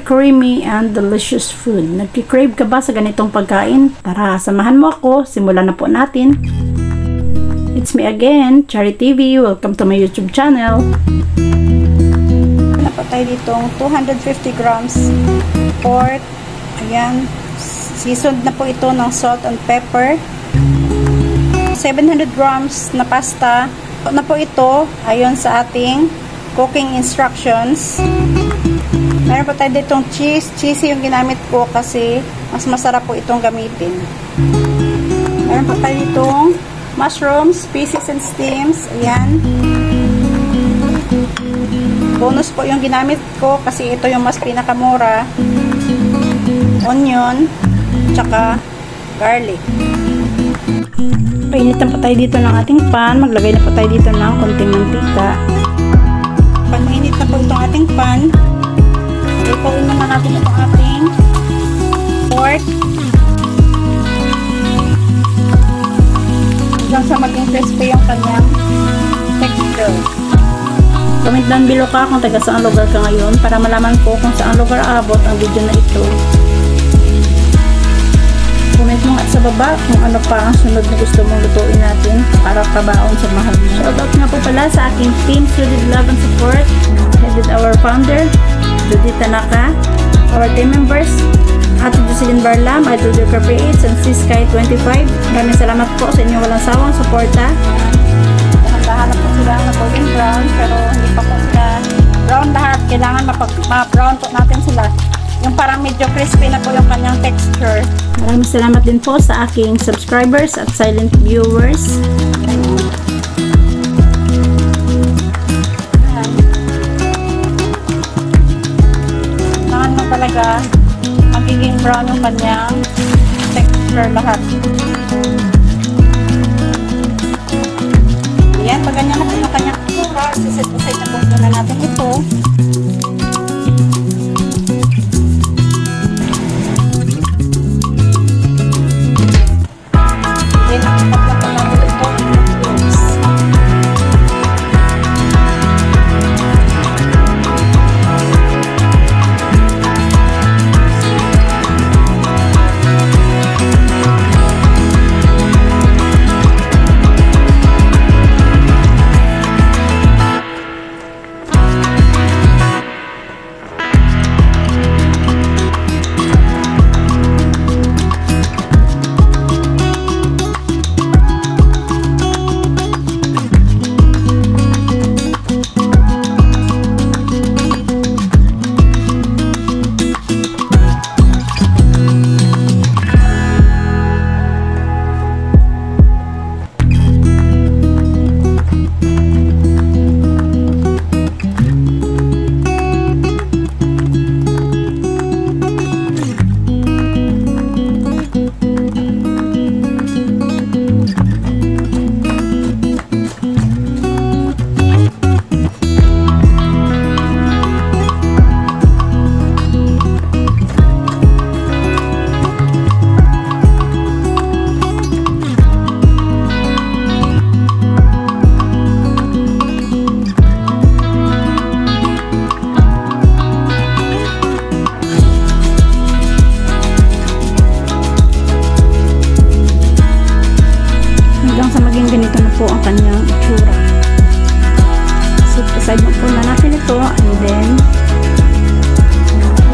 creamy and delicious food. Nagki-crave ka ba sa ganitong pagkain? Tara, samahan mo ako. Simulan na po natin. It's me again, Chari TV. Welcome to my YouTube channel. Napatay ditong 250 grams pork. Ayan. Seasoned na po ito ng salt and pepper. 700 grams na pasta. Na po ito ayon sa ating cooking instructions. Meron po tayo ditong cheese. Cheesy yung ginamit ko kasi mas masarap po itong gamitin. Meron po tayo ditong mushrooms, pieces and steams. Ayan. Bonus po yung ginamit ko kasi ito yung mas pinakamura. Onion, tsaka garlic. Painitan po tayo dito ng ating pan. Maglagay na po tayo dito ng konting mantika. Pag mainit na po itong ating pan, ipuin naman natin itong ating pork hanggang sa maging crispy yung kanyang texture. Comment down below ka kung taga saan lugar ka ngayon para malaman ko kung saan lugar aabot ang video na ito. Comment mo at sa baba kung ano pa ang sunod na gusto mong lutuin natin para kabaon sa mahal mo. Shoutout nga po pala sa aking team Solid Love and Support, headed our founder, Judith Tanaka, our team members, Ate Jocelyn Barlam, Idol Joker PH, and Sky25. Maraming salamat po sa inyong walang sawang suporta. Dahan-dahan po sila na golden brown, pero hindi pa po sila brown lahat. Kailangan ma-brown po natin sila. Yung parang medyo crispy na po yung kanyang texture. Maraming salamat din po sa aking subscribers at silent viewers. Kailangan mo talaga magiging brown yung kanyang texture lahat. Ayan, pag ganyan na po yung kanyang kultura, sisit-usit na po na natin ito. Ganito na po ang kanyang itsura. Set aside mo po na natin ito and then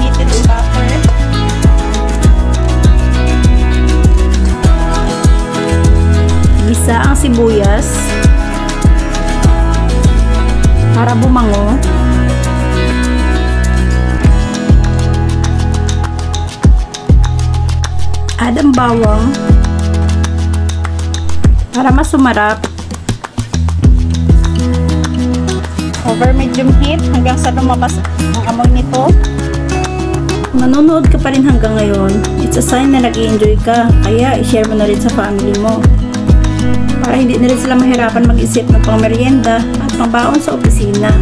heated in butter. Gisa ang sibuyas para bumango. Add ang bawang para mas sumarap. Over medium heat hanggang sa lumabas ang amoy nito. Kung nanonood ka pa rin hanggang ngayon, it's a sign na nag-i-enjoy ka. Kaya i-share mo na rin sa family mo. Para hindi na rin sila mahirapan mag-isip ng pang-merienda at pang-baon sa opisina.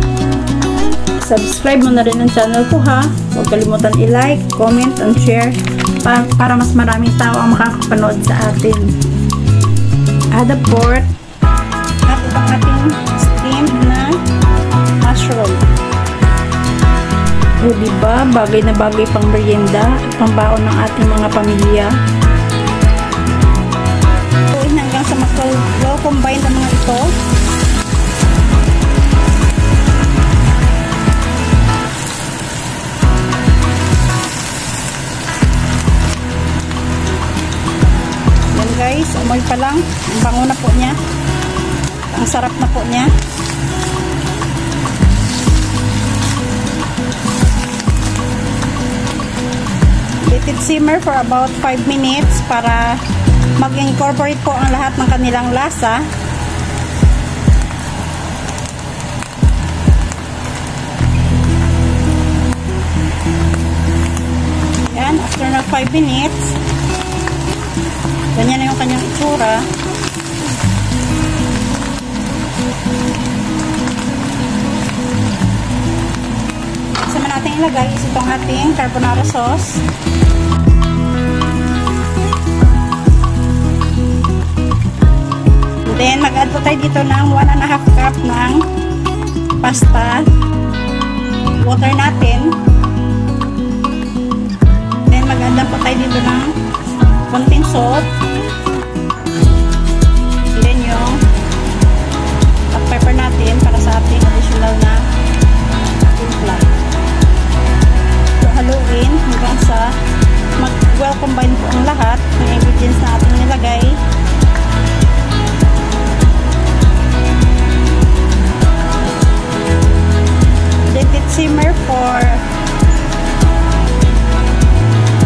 Subscribe mo na rin ang channel ko ha. Huwag kalimutan i-like, comment, and share para mas maraming tao ang makakapanood sa atin. Add the pork at itong ating steamed na mushroom. O diba, bagay na bagay pang merienda at pambaon ng ating mga pamilya. So, hanggang sa mag-combine ang mga ito. Yan guys, amoy pa lang. Ang bango na po niya. Ang sarap na po niya. Let it simmer for about 5 minutes para mag-incorporate po ang lahat ng kanilang lasa. Yan, after na 5 minutes, ganyan na yung kanyang itsura. Sama natin ilagay is itong ating carbonara sauce. Then, mag-add po tayo dito ng 1.5 cup ng pasta. Water natin. Then, mag-add lang po tayo dito ng konting salt. And then, yung black pepper natin para sa ating additional na timpla. So, haluin hanggang sa mag-well combine po ang lahat ng ingredients na ating nilagay. Let it simmer for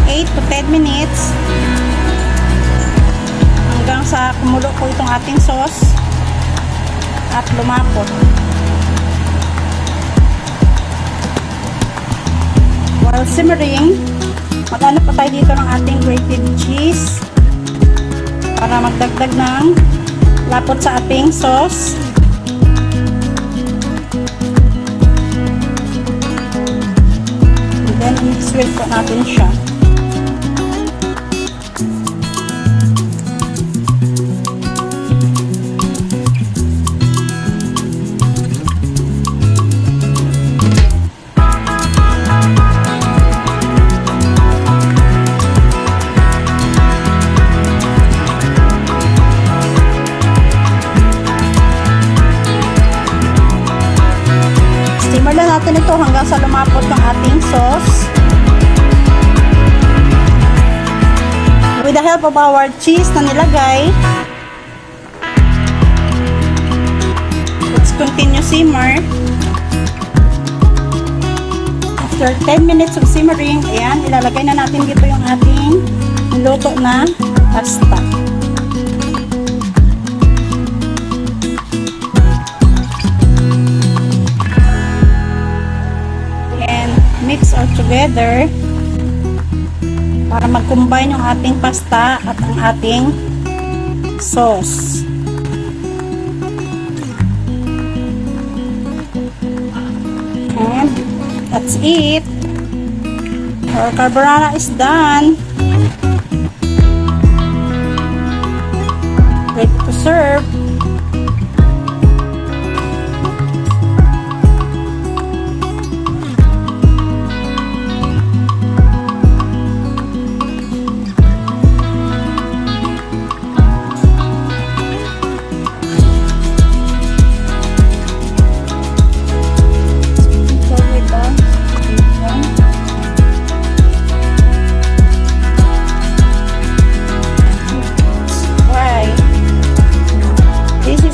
8 to 10 minutes hanggang sa kumulo po itong ating sauce at lumapot. While simmering, mag-ano pa tayo dito ng ating grated cheese para magdagdag ng lapot sa ating sauce. Then, mix-well po natin siya. Simmer lang natin ito hanggang sa lumapot ng ating sauce. With the help of our cheese na nilagay, let's continue simmer. After 10 minutes of simmering, ayan, ilalagay na natin dito yung ating niluto na pasta. Mix all together para mag-combine yung ating pasta at ang ating sauce. And that's it. Our carbonara is done. Ready to serve.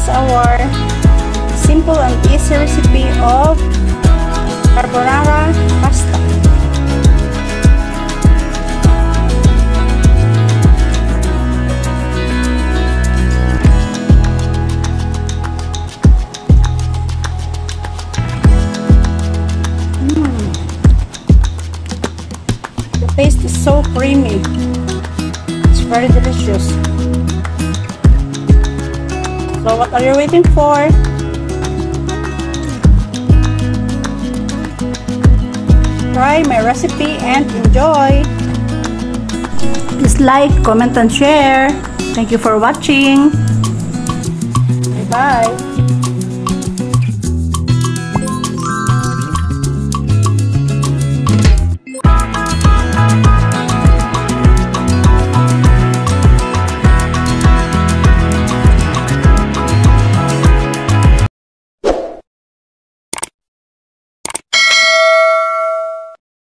Our simple and easy recipe of carbonara pasta. The taste is so creamy. It's very delicious. So what are you waiting for? Try my recipe and enjoy. Please like, comment, and share. Thank you for watching. Bye-bye.